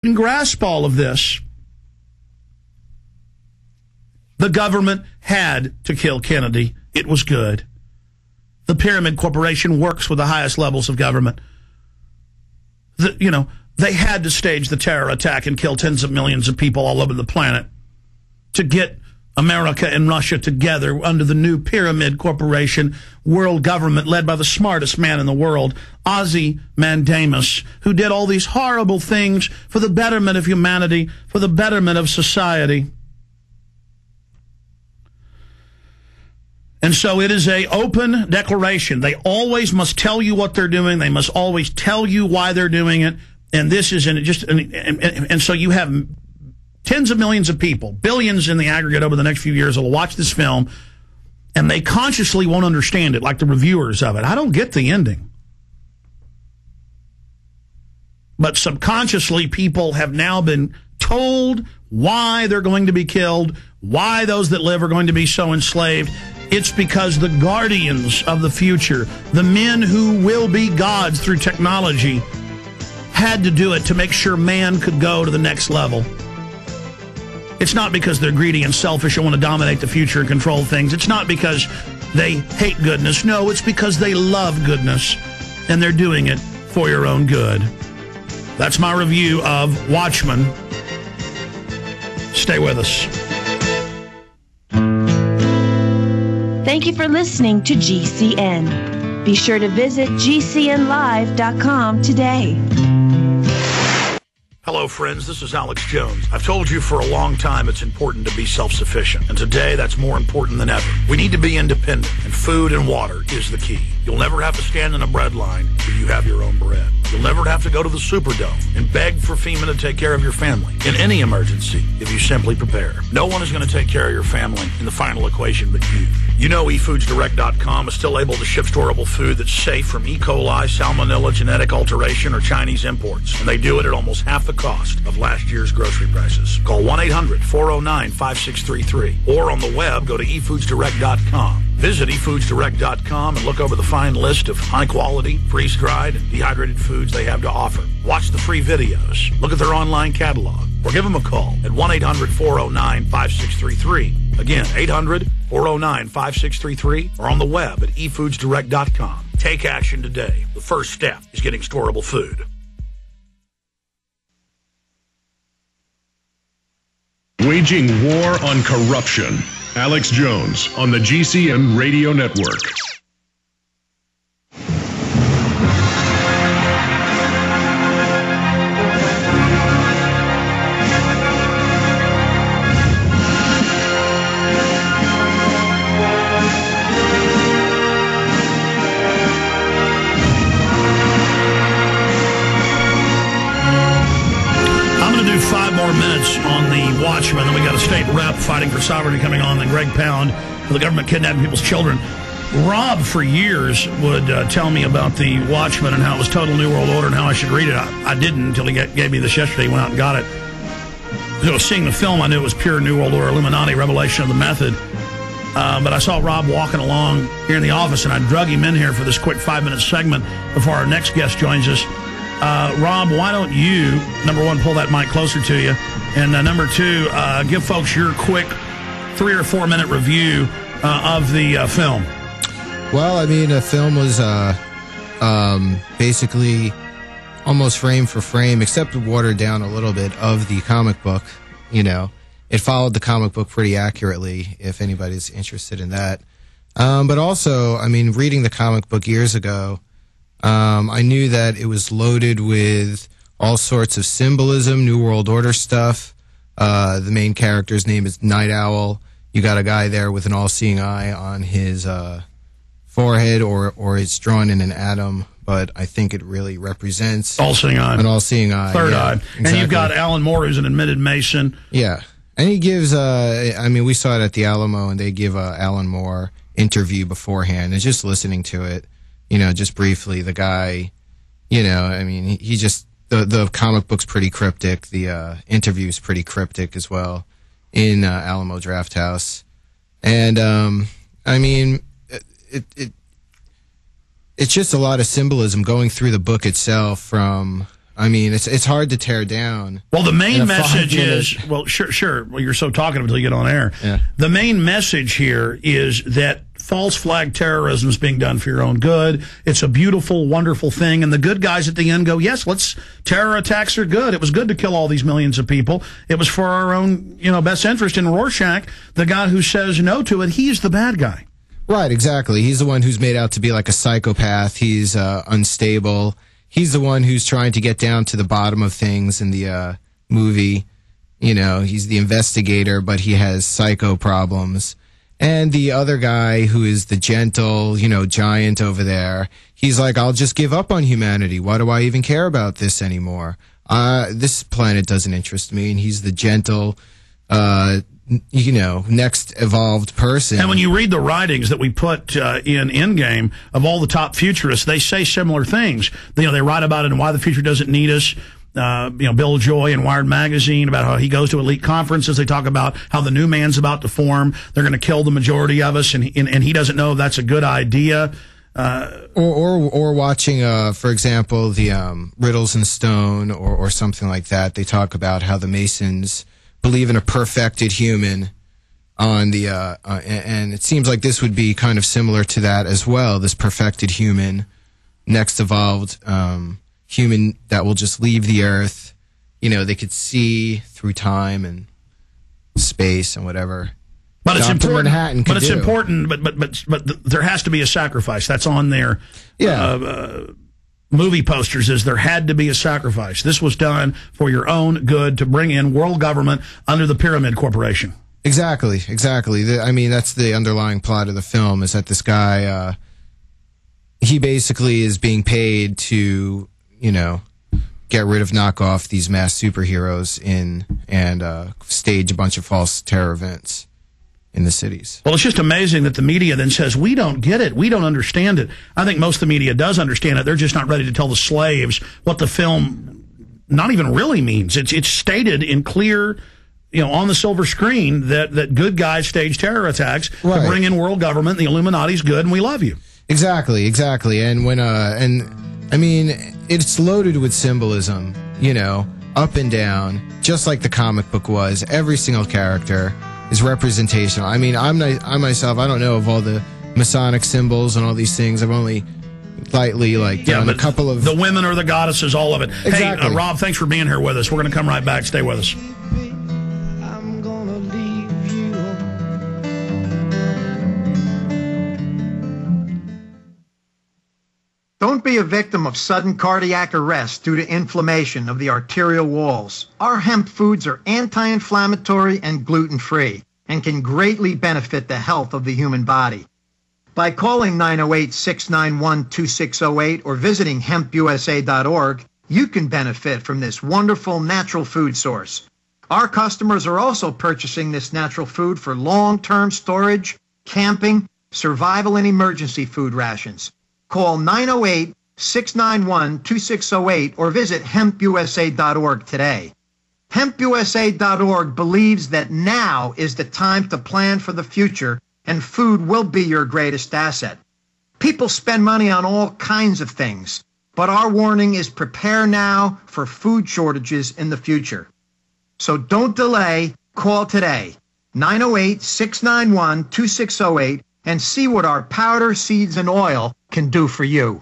didn't grasp all of this. The government had to kill Kennedy. It was good. The Pyramid Corporation works with the highest levels of government. They had to stage the terror attack and kill tens of millions of people all over the planet to get America and Russia together under the new Pyramid Corporation world government led by the smartest man in the world, Ozymandias, who did all these horrible things for the betterment of humanity, for the betterment of society. And so it is an open declaration. They always must tell you what they're doing. They must always tell you why they're doing it. And this is and so you have tens of millions of people, billions in the aggregate over the next few years, will watch this film, and they consciously won't understand it, like the reviewers of it. I don't get the ending. But subconsciously, people have now been told why they're going to be killed, why those that live are going to be so enslaved. It's because the guardians of the future, the men who will be gods through technology, had to do it to make sure man could go to the next level. It's not because they're greedy and selfish and want to dominate the future and control things. It's not because they hate goodness. No, it's because they love goodness, and they're doing it for your own good. That's my review of Watchmen. Stay with us. Thank you for listening to GCN. Be sure to visit GCNlive.com today. Hello, friends. This is Alex Jones. I've told you for a long time it's important to be self-sufficient, and today that's more important than ever. We need to be independent, and food and water is the key. You'll never have to stand in a bread line if you have your own bread. You'll never have to go to the Superdome and beg for FEMA to take care of your family in any emergency if you simply prepare. No one is going to take care of your family in the final equation but you. You know eFoodsDirect.com is still able to ship storable food that's safe from E. coli, salmonella, genetic alteration, or Chinese imports. And they do it at almost half the cost of last year's grocery prices. Call 1-800-409-5633. Or on the web, go to eFoodsDirect.com. Visit eFoodsDirect.com and look over the fine list of high-quality, freeze-dried, and dehydrated foods they have to offer. Watch the free videos. Look at their online catalog. Or give them a call at 1-800-409-5633. Again, 800-409-5633. Or on the web at eFoodsDirect.com. Take action today. The first step is getting storable food. Waging war on corruption. Alex Jones on the GCN Radio Network. Minutes on the Watchman, and we got a state rep fighting for sovereignty coming on, then Greg Pound for the government kidnapping people's children. Rob, for years, would tell me about the Watchman and how it was total New World Order and how I should read it. I didn't until he gave me this yesterday. He went out and got it. So seeing the film, I knew it was pure New World Order, Illuminati, revelation of the method. But I saw Rob walking along here in the office, and I drug him in here for this quick 5-minute segment before our next guest joins us. Rob, why don't you, number one, pull that mic closer to you, and number two, give folks your quick 3 or 4 minute review of the film. Well, I mean, the film was basically almost frame for frame, except watered down a little bit of the comic book. You know, it followed the comic book pretty accurately, if anybody's interested in that. But also, I mean, reading the comic book years ago, I knew that it was loaded with all sorts of symbolism, New World Order stuff. The main character's name is Night Owl. You got a guy there with an all-seeing eye on his forehead, or it's drawn in an atom, but I think it really represents all-seeing eye. An all-seeing eye. Third eye. Exactly. And you've got Alan Moore, who's an admitted Mason. Yeah. And he gives, I mean, we saw it at the Alamo, and they give Alan Moore interview beforehand, and just listening to it, you know, just briefly, the guy, you know, I mean, he just, the comic book's pretty cryptic. The interview's pretty cryptic as well in Alamo Drafthouse. And, I mean, it's just a lot of symbolism going through the book itself from, I mean, it's hard to tear down. Well, the main message is, well, sure. Well, you're so talkative until you get on air. Yeah. The main message here is that false flag terrorism is being done for your own good. It's a beautiful, wonderful thing. And the good guys at the end go, yes, terror attacks are good. It was good to kill all these millions of people. It was for our own, best interest. And Rorschach, the guy who says no to it, he's the bad guy. Right, exactly. He's the one who's made out to be like a psychopath. He's unstable. He's the one who's trying to get down to the bottom of things in the movie. He's the investigator, but he has psycho problems. And the other guy who is the gentle, giant over there, he's like, I'll just give up on humanity. Why do I even care about this anymore? This planet doesn't interest me. And he's the gentle, next evolved person. And when you read the writings that we put in Endgame of all the top futurists, they say similar things. They write about it and why the future doesn't need us. Bill Joy in Wired Magazine about how he goes to elite conferences. They talk about how the new man's about to form. They're going to kill the majority of us, and he doesn't know if that's a good idea. Or watching, for example, the Riddles and Stone or something like that. They talk about how the Masons believe in a perfected human on the and it seems like this would be kind of similar to that as well. This perfected human, next evolved human that will just leave the earth. They could see through time and space and whatever. But it's important. Manhattan But it's do. important. But there has to be a sacrifice. That's on their movie posters. Is there had to be a sacrifice? This was done for your own good to bring in world government under the Pyramid Corporation. Exactly. That's the underlying plot of the film. Is that this guy? He basically is being paid to, get rid of, knock off these mass superheroes and stage a bunch of false terror events in the cities. Well, it's just amazing that the media then says, we don't get it. We don't understand it. I think most of the media does understand it. They're just not ready to tell the slaves what the film not even really means. It's stated in clear, on the silver screen that good guys stage terror attacks to bring in world government. The Illuminati's good and we love you. Exactly. And when, it's loaded with symbolism, up and down, just like the comic book was. Every single character is representational. I myself, I don't know of all the Masonic symbols and all these things. I've only lightly done a couple of... The women are the goddesses, all of it. Exactly. Hey, Rob, thanks for being here with us. We're going to come right back. Stay with us. Don't be a victim of sudden cardiac arrest due to inflammation of the arterial walls. Our hemp foods are anti-inflammatory and gluten-free and can greatly benefit the health of the human body. By calling 908-691-2608 or visiting hempusa.org, you can benefit from this wonderful natural food source. Our customers are also purchasing this natural food for long-term storage, camping, survival, and emergency food rations. Call 908-691-2608 or visit hempusa.org today. Hempusa.org believes that now is the time to plan for the future, and food will be your greatest asset. People spend money on all kinds of things, but our warning is prepare now for food shortages in the future. So don't delay. Call today, 908-691-2608, and see what our powder, seeds, and oil can do for you.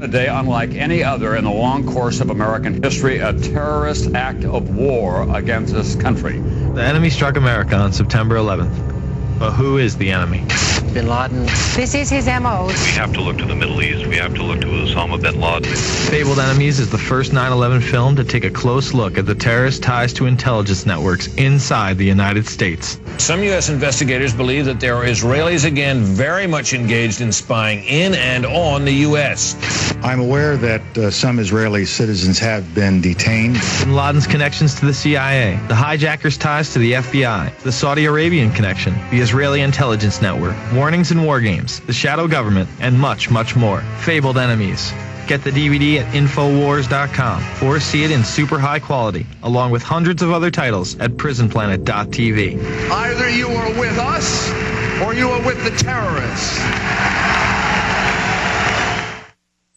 A day unlike any other in the long course of American history, a terrorist act of war against this country. The enemy struck America on September 11th. But who is the enemy? Bin Laden. This is his MO. We have to look to the Middle East. We have to look to Osama bin Laden. Fabled Enemies is the first 9/11 film to take a close look at the terrorist ties to intelligence networks inside the United States. Some U.S. investigators believe that there are Israelis again very much engaged in spying in and on the U.S. I'm aware that some Israeli citizens have been detained. Bin Laden's connections to the CIA, the hijackers' ties to the FBI, the Saudi Arabian connection, the Israeli intelligence network, warnings and war games, the shadow government, and much, much more. Fabled Enemies. Get the DVD at Infowars.com or see it in super high quality, along with hundreds of other titles at PrisonPlanet.tv. Either you are with us or you are with the terrorists.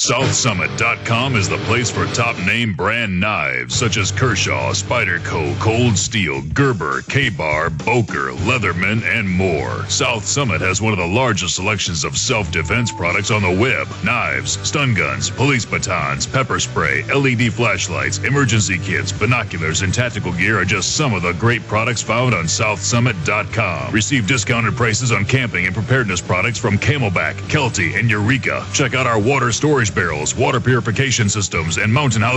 SouthSummit.com is the place for top-name brand knives such as Kershaw, Spyderco, Cold Steel, Gerber, K-Bar, Boker, Leatherman, and more. South Summit has one of the largest selections of self-defense products on the web. Knives, stun guns, police batons, pepper spray, LED flashlights, emergency kits, binoculars, and tactical gear are just some of the great products found on SouthSummit.com. Receive discounted prices on camping and preparedness products from Camelback, Kelty, and Eureka. Check out our water storage barrels, water purification systems, and mountain house